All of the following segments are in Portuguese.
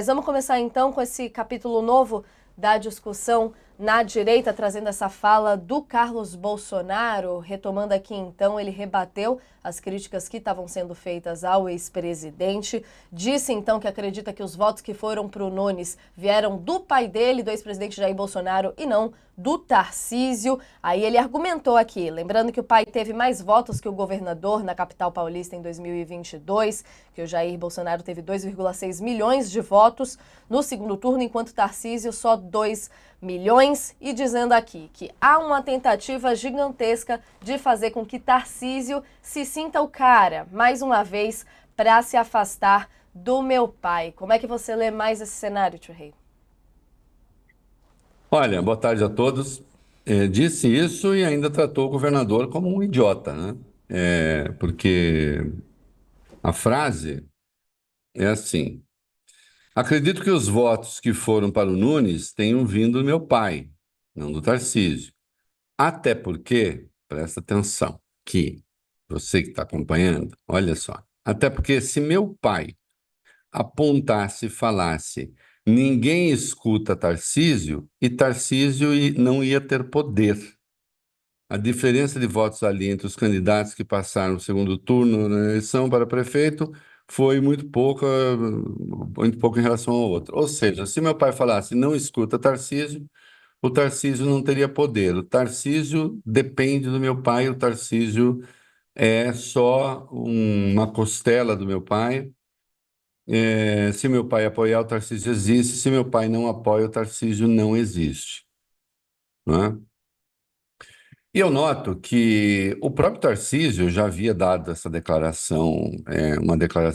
Mas vamos começar então com esse capítulo novo da discussão na direita, trazendo essa fala do Carlos Bolsonaro. Retomando aqui então, ele rebateu as críticas que estavam sendo feitas ao ex-presidente. Disse então que acredita que os votos que foram para o Nunes vieram do pai dele, do ex-presidente Jair Bolsonaro, e não do Tarcísio. Aí ele argumentou aqui, lembrando que o pai teve mais votos que o governador na capital paulista em 2022, que o Jair Bolsonaro teve 2,6 milhões de votos no segundo turno, enquanto Tarcísio só 2 milhões, e dizendo aqui que há uma tentativa gigantesca de fazer com que Tarcísio se sinta o cara, mais uma vez, para se afastar do meu pai. Como é que você lê mais esse cenário, Tio Rei? Olha, boa tarde a todos. Disse isso e ainda tratou o governador como um idiota, né? Porque a frase é assim: acredito que os votos que foram para o Nunes tenham vindo do meu pai, não do Tarcísio. Até porque, presta atenção, que você que está acompanhando, olha só. Até porque se meu pai apontasse e falasse ninguém escuta Tarcísio, e Tarcísio não ia ter poder. A diferença de votos ali entre os candidatos que passaram o segundo turno na eleição para prefeito foi muito pouco em relação ao outro. Ou seja, se meu pai falasse não escuta Tarcísio, o Tarcísio não teria poder. O Tarcísio depende do meu pai, o Tarcísio é só uma costela do meu pai. Se meu pai apoiar, o Tarcísio existe. Se meu pai não apoia, o Tarcísio não existe. Não é? E eu noto que o próprio Tarcísio já havia dado essa declaração,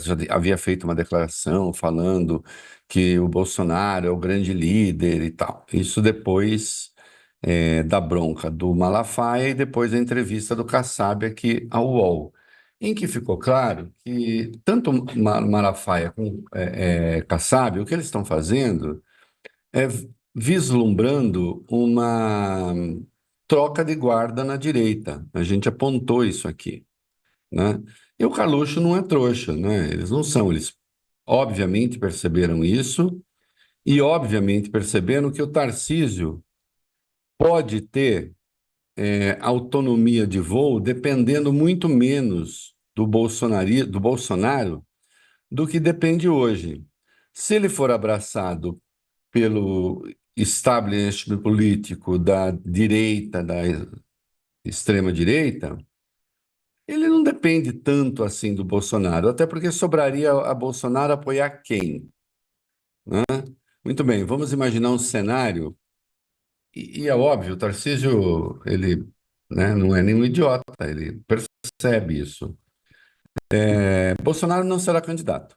já havia feito uma declaração falando que o Bolsonaro é o grande líder e tal. Isso depois da bronca do Malafaia e depois da entrevista do Kassab aqui ao UOL, em que ficou claro que tanto Malafaia como Kassab, o que eles estão fazendo é vislumbrando uma troca de guarda na direita. A gente apontou isso aqui, né? E o Carluxo não é trouxa, né? Eles não são, eles obviamente perceberam isso e obviamente perceberam que o Tarcísio pode ter autonomia de voo dependendo muito menos do Bolsonaro do que depende hoje. Se ele for abraçado pelo establishment político da direita, da extrema-direita, ele não depende tanto assim do Bolsonaro, até porque sobraria a Bolsonaro apoiar quem? Né? Muito bem, vamos imaginar um cenário, e é óbvio, o Tarcísio, ele, né, não é nenhum idiota, ele percebe isso. Bolsonaro não será candidato.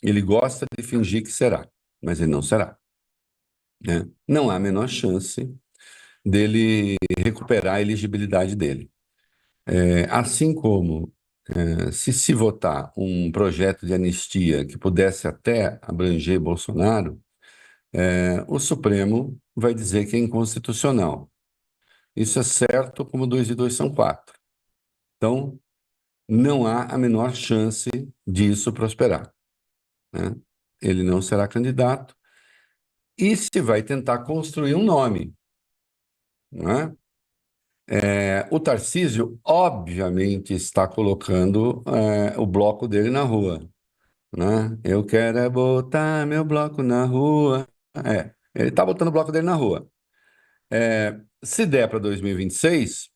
Ele gosta de fingir que será, mas ele não será. Né? Não há a menor chance dele recuperar a elegibilidade dele. Assim como se votar um projeto de anistia que pudesse até abranger Bolsonaro, o Supremo vai dizer que é inconstitucional. Isso é certo como 2 e 2 são 4. Então, não há a menor chance disso prosperar. Né? Ele não será candidato e se vai tentar construir um nome. Não é? O Tarcísio, obviamente, está colocando o bloco dele na rua, né? Eu quero é botar meu bloco na rua. Ele está botando o bloco dele na rua. Se der para 2026,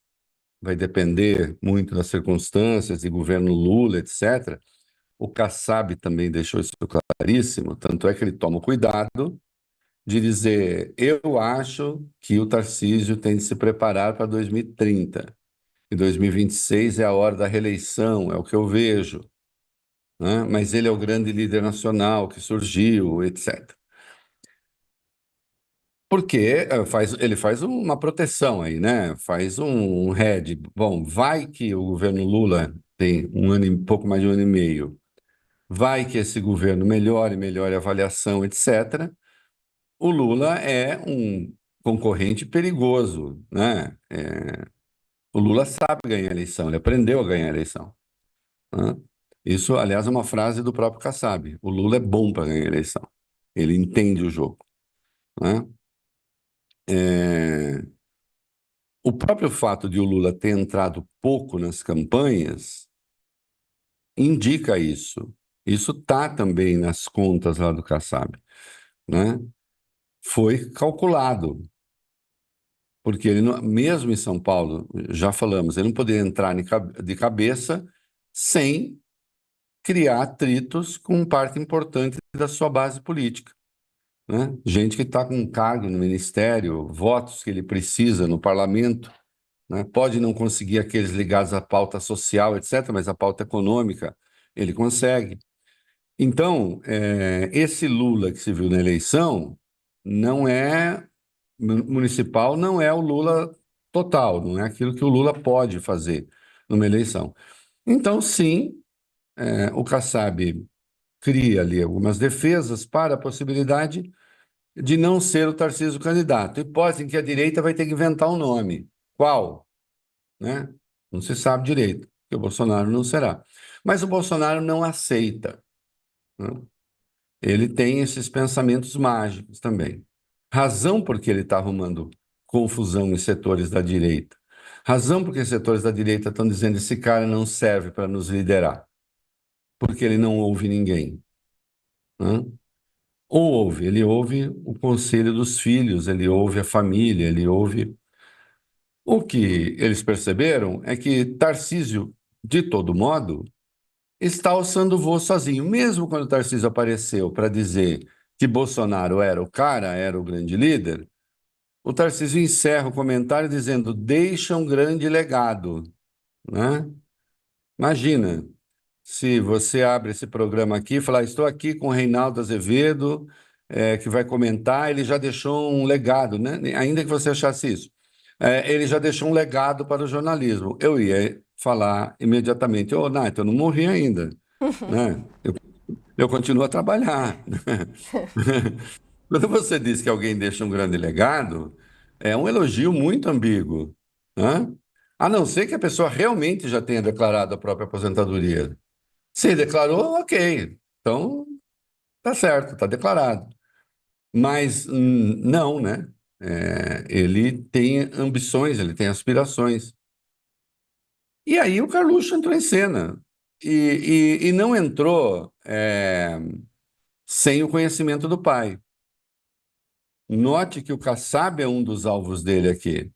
vai depender muito das circunstâncias de governo Lula, etc. O Kassab também deixou isso claríssimo, tanto é que ele toma cuidado de dizer: eu acho que o Tarcísio tem de se preparar para 2030. E 2026 é a hora da reeleição, é o que eu vejo, né? Mas ele é o grande líder nacional que surgiu, etc. Porque ele faz uma proteção aí, né? Faz um head. Bom, vai que o governo Lula tem pouco mais de um ano e meio. Vai que esse governo melhore a avaliação, etc. O Lula é um concorrente perigoso, né? O Lula sabe ganhar a eleição, ele aprendeu a ganhar a eleição, né? Isso, aliás, é uma frase do próprio Kassab. O Lula é bom para ganhar a eleição. Ele entende o jogo, né? É, O próprio fato de o Lula ter entrado pouco nas campanhas indica isso. Isso está também nas contas lá do Kassab, né? Foi calculado, porque ele, mesmo em São Paulo, já falamos, ele não poderia entrar de cabeça sem criar atritos com parte importante da sua base política, né? Gente que está com um cargo no ministério, votos que ele precisa no parlamento, né? Pode não conseguir aqueles ligados à pauta social, etc., mas a pauta econômica ele consegue. Então, esse Lula que se viu na eleição não é municipal, não é o Lula total, não é aquilo que o Lula pode fazer numa eleição. Então, sim, o Kassab cria ali algumas defesas para a possibilidade de não ser o Tarcísio candidato. Hipótese em que a direita vai ter que inventar um nome. Qual? Né? Não se sabe direito, porque o Bolsonaro não será. Mas o Bolsonaro não aceita, né? Ele tem esses pensamentos mágicos também. Razão porque ele está arrumando confusão em setores da direita. Razão porque os setores da direita estão dizendo esse cara não serve para nos liderar, porque ele não ouve ninguém, né? Ou ouve, ele ouve o conselho dos filhos, ele ouve a família, ele ouve. O que eles perceberam é que Tarcísio, de todo modo, está alçando o voo sozinho. Mesmo quando o Tarcísio apareceu para dizer que Bolsonaro era o cara, era o grande líder, o Tarcísio encerra o comentário dizendo: deixa um grande legado, né? Imagina se você abre esse programa aqui e fala: estou aqui com o Reinaldo Azevedo, que vai comentar, ele já deixou um legado, né? Ainda que você achasse isso. Ele já deixou um legado para o jornalismo. Eu ia falar imediatamente: ô, Nath, eu não morri ainda, né? Eu continuo a trabalhar. Quando você diz que alguém deixa um grande legado, é um elogio muito ambíguo, né? A não ser que a pessoa realmente já tenha declarado a própria aposentadoria. Se declarou, ok. Então, tá certo, tá declarado. Mas não, né? Ele tem ambições, ele tem aspirações. E aí o Carluxo entrou em cena. E não entrou sem o conhecimento do pai. Note que o Kassab é um dos alvos dele aqui,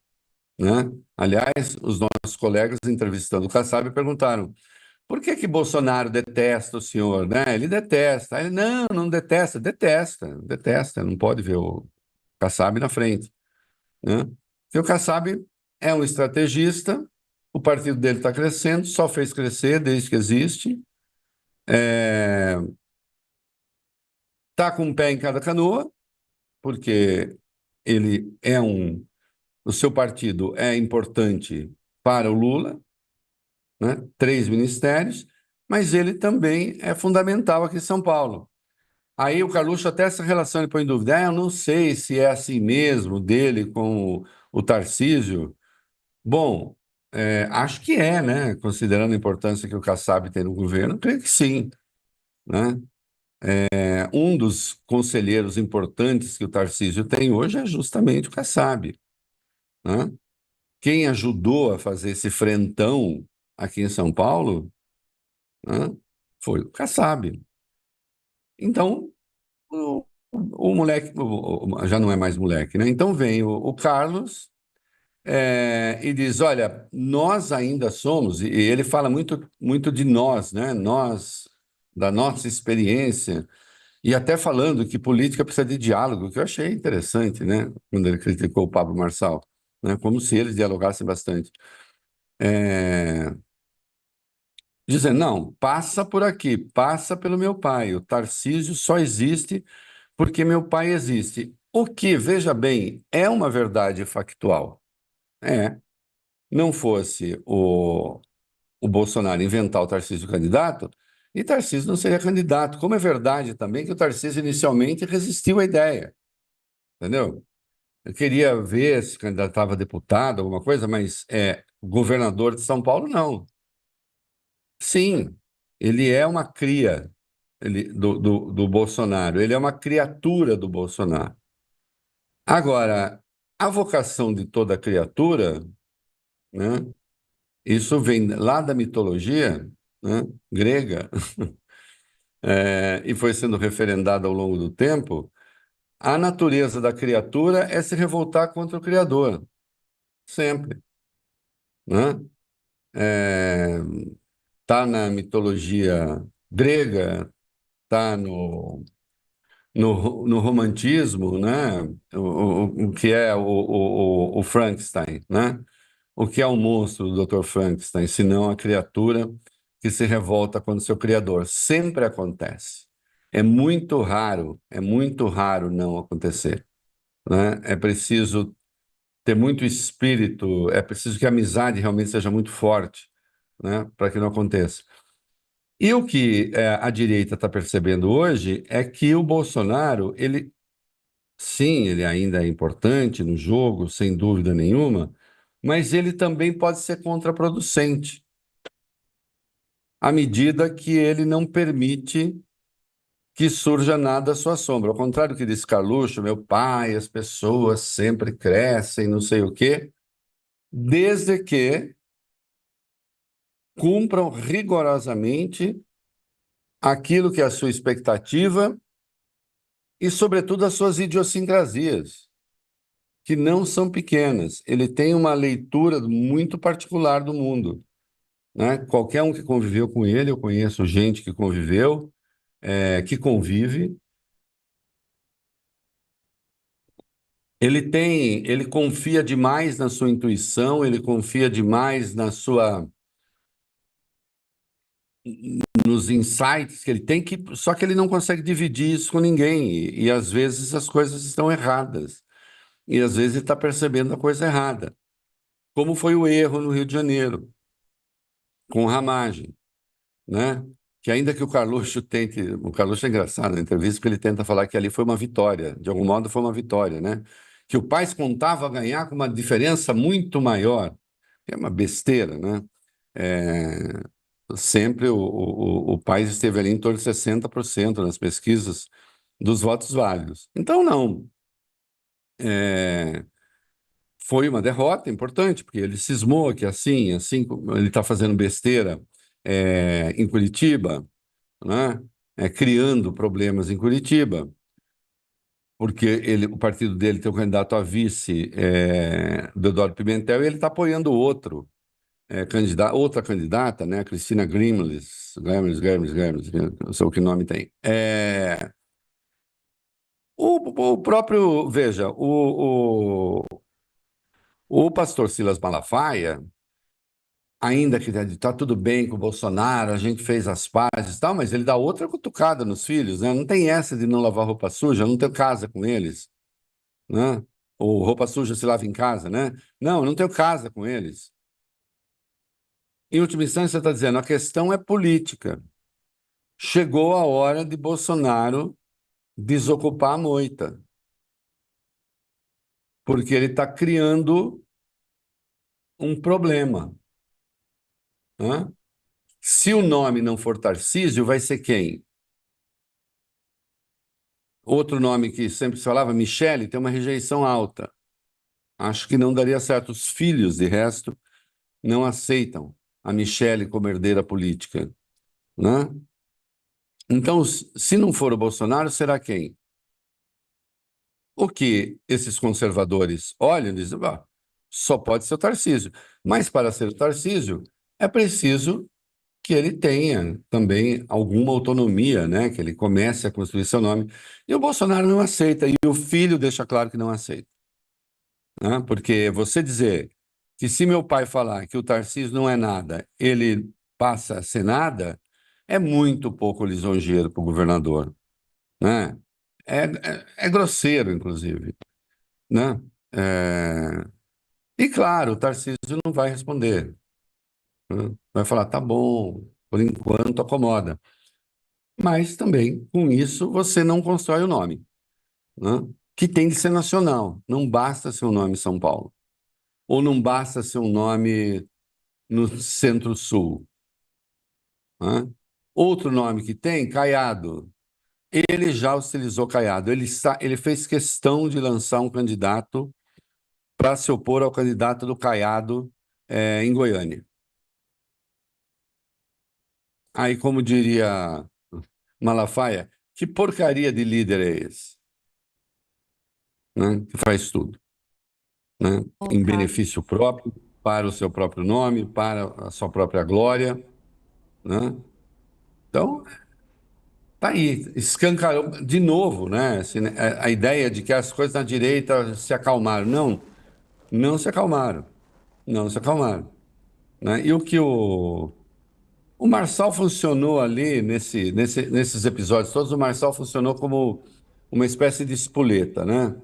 né? Aliás, os nossos colegas entrevistando o Kassab perguntaram: por que que Bolsonaro detesta o senhor, né? Ele detesta. Aí ele: não, não detesta, detesta, não pode ver o Kassab na frente, né? Porque o Kassab é um estrategista, o partido dele está crescendo, só fez crescer desde que existe, está com um pé em cada canoa, porque ele é o seu partido é importante para o Lula, né? 3 ministérios, mas ele também é fundamental aqui em São Paulo. Aí o Carluxo até essa relação ele põe em dúvida. Eu não sei se é assim mesmo dele com o Tarcísio. Bom, acho que é, né? Considerando a importância que o Kassab tem no governo, creio que sim, né? Um dos conselheiros importantes que o Tarcísio tem hoje é justamente o Kassab, né? Quem ajudou a fazer esse frentão aqui em São Paulo, né, foi o Kassab. Então, o moleque já não é mais moleque, né? Então vem o Carlos e diz: olha, nós ainda somos, e ele fala muito, muito de nós, né? Nós, da nossa experiência, e até falando que política precisa de diálogo, que eu achei interessante, né? Quando ele criticou o Pablo Marçal, né? Como se eles dialogassem bastante. É, Dizendo: não, passa por aqui, passa pelo meu pai. O Tarcísio só existe porque meu pai existe. O que, veja bem, é uma verdade factual. Não fosse o Bolsonaro inventar o Tarcísio candidato, e Tarcísio não seria candidato. Como é verdade também que o Tarcísio inicialmente resistiu à ideia, entendeu? Eu queria ver se candidatava a deputado, alguma coisa, mas governador de São Paulo, não. Sim. Ele é uma cria do Bolsonaro, ele é uma criatura do Bolsonaro. Agora, a vocação de toda criatura, né, isso vem lá da mitologia, né, grega, e foi sendo referendado ao longo do tempo. A natureza da criatura é se revoltar contra o Criador, sempre, né? Tá na mitologia grega, tá no romantismo, né? O que é o Frankenstein, né? O que é o monstro do Dr. Frankenstein, senão a criatura que se revolta contra o seu criador? Sempre acontece. É muito raro não acontecer, né? É preciso ter muito espírito, é preciso que a amizade realmente seja muito forte, né? Para que não aconteça. E o que a direita está percebendo hoje é que o Bolsonaro, ele, sim, ele ainda é importante no jogo, sem dúvida nenhuma, mas ele também pode ser contraproducente, à medida que ele não permite que surja nada à sua sombra. Ao contrário do que disse Carluxo, meu pai, as pessoas sempre crescem, não sei o quê, desde que cumpram rigorosamente aquilo que é a sua expectativa e, sobretudo, as suas idiosincrasias, que não são pequenas. Ele tem uma leitura muito particular do mundo, né? Qualquer um que conviveu com ele, eu conheço gente que conviveu, que convive, ele confia demais na sua intuição, ele confia demais nos insights que ele tem, só que ele não consegue dividir isso com ninguém, e às vezes as coisas estão erradas, e às vezes ele está percebendo a coisa errada, como foi o erro no Rio de Janeiro, com Ramagem, né? Que ainda que o Carluxo tente, o Carluxo é engraçado na entrevista, porque ele tenta falar que ali foi uma vitória, de algum modo foi uma vitória, né? Que o País contava ganhar com uma diferença muito maior, que é uma besteira, né? É, sempre o País esteve ali em torno de 60% nas pesquisas dos votos válidos. Então, não. É, foi uma derrota importante, porque ele cismou que assim como ele está fazendo besteira em Curitiba, né? Criando problemas em Curitiba, porque o partido dele tem um candidato a vice, Deodoro Pimentel, e ele está apoiando outra candidata, né? Cristina Grimles, não sei o que nome tem. O próprio, veja, o pastor Silas Malafaia, ainda que está tudo bem com o Bolsonaro, a gente fez as pazes e tal, mas ele dá outra cutucada nos filhos, né? Não tem essa de não lavar roupa suja, não tenho casa com eles, né? Ou roupa suja se lava em casa, né? Não, eu não tenho casa com eles. Em última instância, você está dizendo, a questão é política. Chegou a hora de Bolsonaro desocupar a moita, porque ele está criando um problema, né? Se o nome não for Tarcísio, vai ser quem? Outro nome que sempre se falava, Michele, tem uma rejeição alta. Acho que não daria certo. Os filhos, de resto, não aceitam a Michele como herdeira política, né? Então, se não for o Bolsonaro, será quem? O que esses conservadores olham e dizem, "Ah, só pode ser o Tarcísio. Mas para ser o Tarcísio, é preciso que ele tenha também alguma autonomia, né? Que ele comece a construir seu nome. E o Bolsonaro não aceita, e o filho deixa claro que não aceita, né? Porque você dizer que se meu pai falar que o Tarcísio não é nada, ele passa a ser nada, é muito pouco lisonjeiro para o governador, né? É grosseiro, inclusive, né? É, E claro, o Tarcísio não vai responder, né? Vai falar, tá bom, por enquanto acomoda. Mas também, com isso, você não constrói o nome, né? Que tem de ser nacional. Não basta ser um nome São Paulo. Ou não basta ser um nome no Centro-Sul, né? Outro nome que tem, Caiado. Ele já utilizou Caiado. Ele fez questão de lançar um candidato para se opor ao candidato do Caiado em Goiânia. Aí, como diria Malafaia, que porcaria de líder é esse? Né? Que faz tudo, né? Em benefício próprio, para o seu próprio nome, para a sua própria glória, né? Então, tá aí, escancarou de novo, né? Assim, né, a ideia de que as coisas na direita se acalmaram. Não, não se acalmaram. Não se acalmaram, né? E o Marçal funcionou ali, nesses episódios todos, o Marçal funcionou como uma espécie de espoleta, né?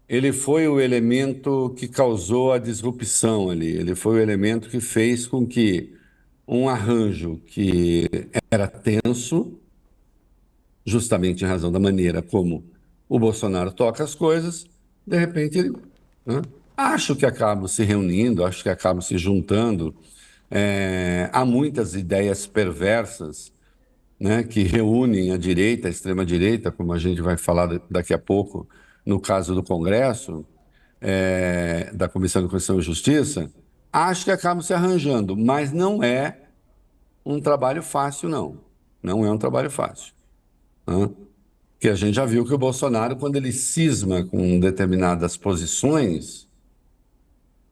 Ele foi o elemento que causou a disrupção ali, ele foi o elemento que fez com que um arranjo que era tenso, justamente em razão da maneira como o Bolsonaro toca as coisas, de repente ele, né? Acho que acabam se reunindo, acho que acabam se juntando. Há muitas ideias perversas, né, que reúnem a direita, a extrema-direita, como a gente vai falar daqui a pouco, no caso do Congresso, da Comissão de Constituição e Justiça. Acho que acabam se arranjando, mas não é um trabalho fácil, não. Não é um trabalho fácil, né? Porque a gente já viu que o Bolsonaro, quando ele cisma com determinadas posições,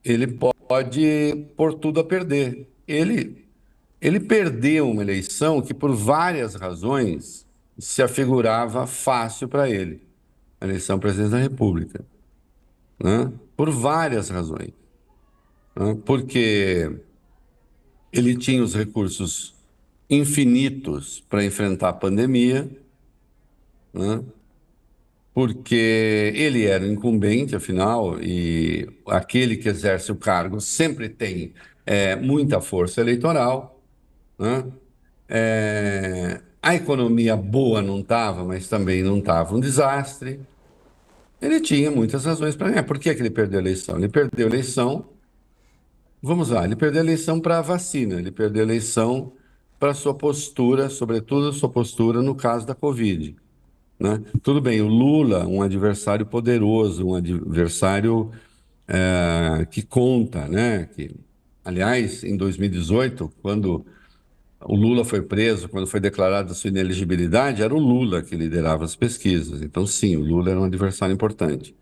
ele pode pôr tudo a perder. Ele perdeu uma eleição que, por várias razões, se afigurava fácil para ele, a eleição presidente da República, né? Por várias razões, né? Porque ele tinha os recursos infinitos para enfrentar a pandemia, né? Porque ele era o incumbente, afinal, e aquele que exerce o cargo sempre tem muita força eleitoral, né? A economia boa não estava, mas também não estava um desastre. Ele tinha muitas razões para ganhar. Por que que ele perdeu a eleição? Ele perdeu a eleição, vamos lá, ele perdeu a eleição para a vacina, ele perdeu a eleição para sua postura, sobretudo sua postura no caso da Covid, né? Tudo bem, o Lula, um adversário poderoso, um adversário que conta, né? Que, aliás, em 2018, quando o Lula foi preso, quando foi declarada a sua inelegibilidade, era o Lula que liderava as pesquisas. Então, sim, o Lula era um adversário importante,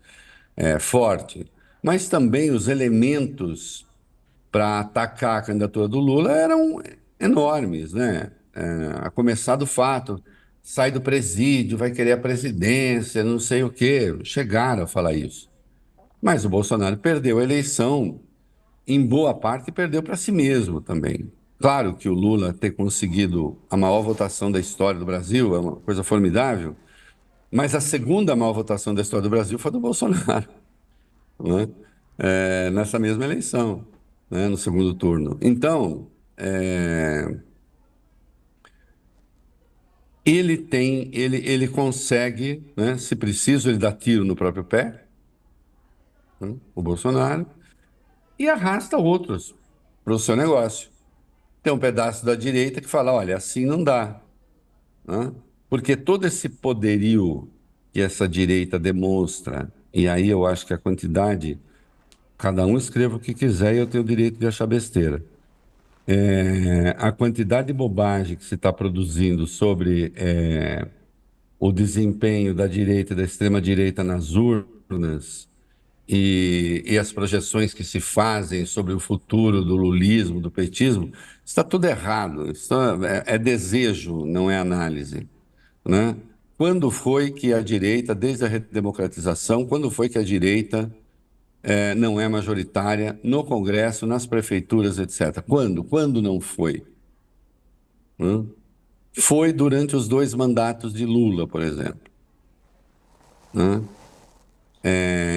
forte. Mas também os elementos para atacar a candidatura do Lula eram enormes, né? A começar do fato, sai do presídio, vai querer a presidência, não sei o quê. Chegaram a falar isso. Mas o Bolsonaro perdeu a eleição, em boa parte, perdeu para si mesmo também. Claro que o Lula ter conseguido a maior votação da história do Brasil é uma coisa formidável, mas a segunda maior votação da história do Brasil foi do Bolsonaro, né? Nessa mesma eleição, né? No segundo turno. Então, ele consegue, né? Se preciso, ele dá tiro no próprio pé, né? O Bolsonaro, e arrasta outros para o seu negócio. Tem um pedaço da direita que fala, olha, assim não dá, né? Porque todo esse poderio que essa direita demonstra, e aí eu acho que a quantidade, cada um escreva o que quiser e eu tenho o direito de achar besteira. A quantidade de bobagem que se está produzindo sobre o desempenho da direita e da extrema-direita nas urnas e as projeções que se fazem sobre o futuro do lulismo, do petismo, está tudo errado. Isso é desejo, não é análise, né? Quando foi que a direita, desde a redemocratização, quando foi que a direita não é majoritária no Congresso, nas prefeituras, etc. Quando? Quando não foi? Né? Foi durante os dois mandatos de Lula, por exemplo. Né?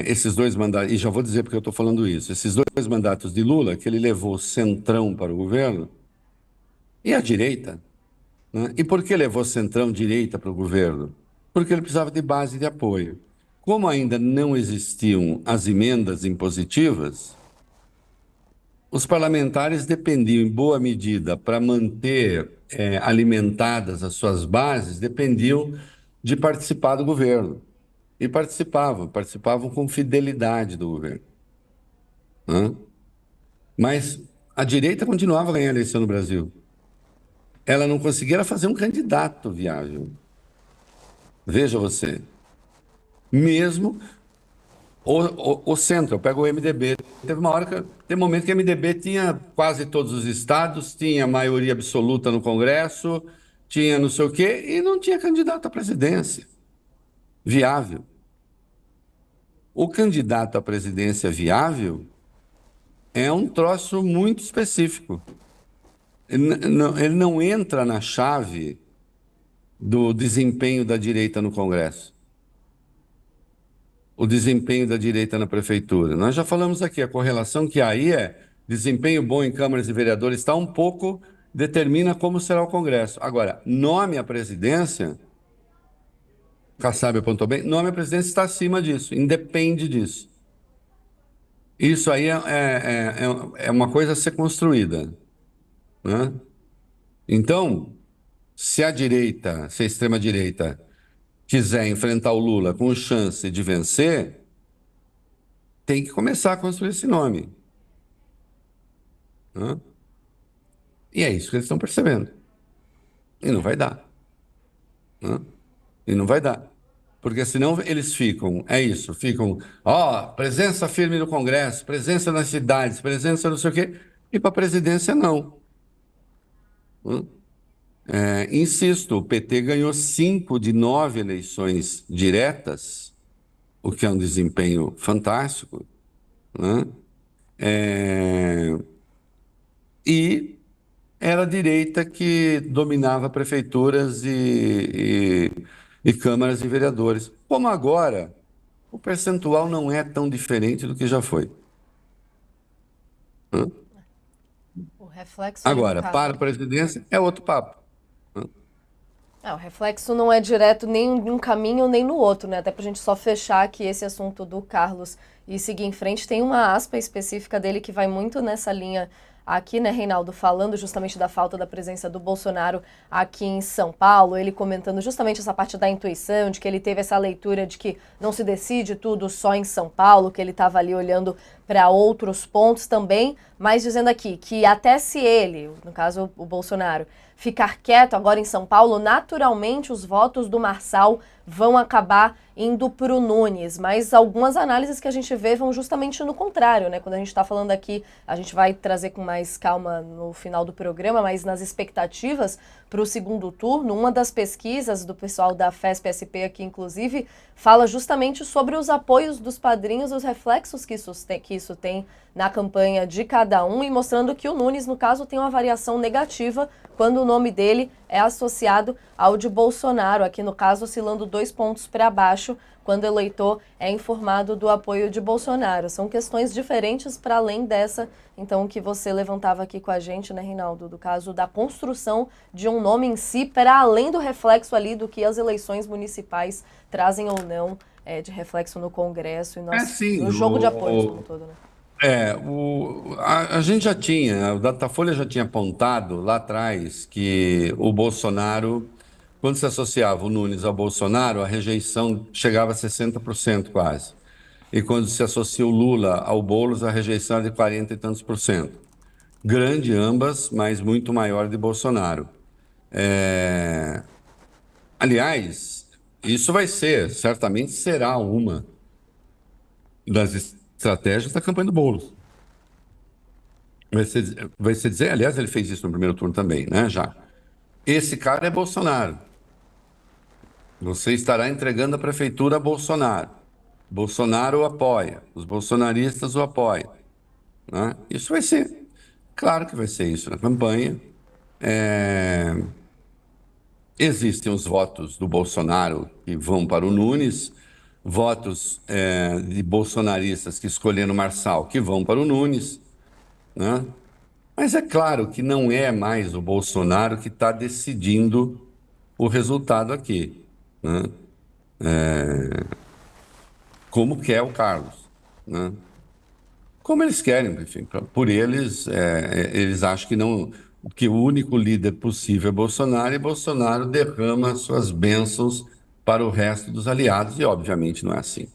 Esses dois mandatos, e já vou dizer porque eu estou falando isso, esses dois mandatos de Lula, que ele levou o centrão para o governo, e a direita. Né? E por que levou centrão-direita para o governo? Porque ele precisava de base de apoio. Como ainda não existiam as emendas impositivas, os parlamentares dependiam, em boa medida, para manter alimentadas as suas bases, dependiam de participar do governo. E participavam com fidelidade do governo, né? Mas a direita continuava a ganhar a eleição no Brasil. Ela não conseguia fazer um candidato viável. Veja você. Mesmo o centro, eu pego o MDB. Teve um momento que o MDB tinha quase todos os estados, tinha maioria absoluta no Congresso, tinha não sei o quê, e não tinha candidato à presidência viável. O candidato à presidência viável é um troço muito específico. Ele não entra na chave do desempenho da direita no Congresso, o desempenho da direita na prefeitura. Nós já falamos aqui, a correlação que há aí é desempenho bom em câmaras e vereadores está um pouco, determina como será o Congresso. Agora, nome à presidência, Kassab apontou bem, nome à presidência está acima disso, independe disso. Isso aí é uma coisa a ser construída, né? Então, se a extrema-direita quiser enfrentar o Lula com chance de vencer, tem que começar a construir esse nome, né? E é isso que eles estão percebendo. E não vai dar, né? E não vai dar. Porque senão eles ficam, ó, presença firme no Congresso, presença nas cidades, presença não sei o quê, e para a presidência não, né? Insisto, o PT ganhou 5 de 9 eleições diretas, o que é um desempenho fantástico, né? É, E era a direita que dominava prefeituras e câmaras de vereadores. Como agora, o percentual não é tão diferente do que já foi, né? O reflexo ali no Agora, caso. para a presidência é outro papo, né? O reflexo não é direto nem em um caminho nem no outro, né? Até pra gente só fechar aqui esse assunto do Carlos e seguir em frente, tem uma aspa específica dele que vai muito nessa linha aqui, né, Reinaldo, falando justamente da falta da presença do Bolsonaro aqui em São Paulo, ele comentando justamente essa parte da intuição, de que ele teve essa leitura de que não se decide tudo só em São Paulo, que ele estava ali olhando para outros pontos também, mas dizendo aqui que até se ele, no caso o Bolsonaro, ficar quieto agora em São Paulo, naturalmente os votos do Marçal vão acabar indo para o Nunes, mas algumas análises que a gente vê vão justamente no contrário, né? Quando a gente está falando aqui, a gente vai trazer com mais calma no final do programa, mas nas expectativas para o segundo turno, uma das pesquisas do pessoal da FESP-SP aqui, inclusive, fala justamente sobre os apoios dos padrinhos, os reflexos que isso tem na campanha de cada um e mostrando que o Nunes, no caso, tem uma variação negativa quando o nome dele é associado ao de Bolsonaro, aqui no caso oscilando 2 pontos para baixo, quando o eleitor é informado do apoio de Bolsonaro. São questões diferentes para além dessa, então, que você levantava aqui com a gente, né, Reinaldo, do caso da construção de um nome em si, para além do reflexo ali do que as eleições municipais trazem ou não de reflexo no Congresso e Sim, no jogo de apoios como um todo, né? A gente já tinha, o Datafolha já tinha apontado lá atrás que o Bolsonaro, quando se associava o Nunes ao Bolsonaro, a rejeição chegava a 60% quase. E quando se associa o Lula ao Boulos, a rejeição é de 40 e tantos por cento. Grande ambas, mas muito maior de Bolsonaro. Aliás, isso certamente será uma das estratégias da campanha do Boulos. Vai ser dizer, aliás, ele fez isso no primeiro turno também, né? Já. Esse cara é Bolsonaro. Você estará entregando a prefeitura a Bolsonaro. Bolsonaro o apoia, os bolsonaristas o apoiam, né? Isso vai ser, claro que vai ser isso na campanha. Existem os votos do Bolsonaro que vão para o Nunes, votos de bolsonaristas que escolheram o Marçal que vão para o Nunes, né? Mas é claro que não é mais o Bolsonaro que está decidindo o resultado aqui, né? Como quer o Carlos, né? como eles querem, enfim, por eles, eles acham que não, que o único líder possível é Bolsonaro e Bolsonaro derrama suas bênçãos para o resto dos aliados e obviamente não é assim.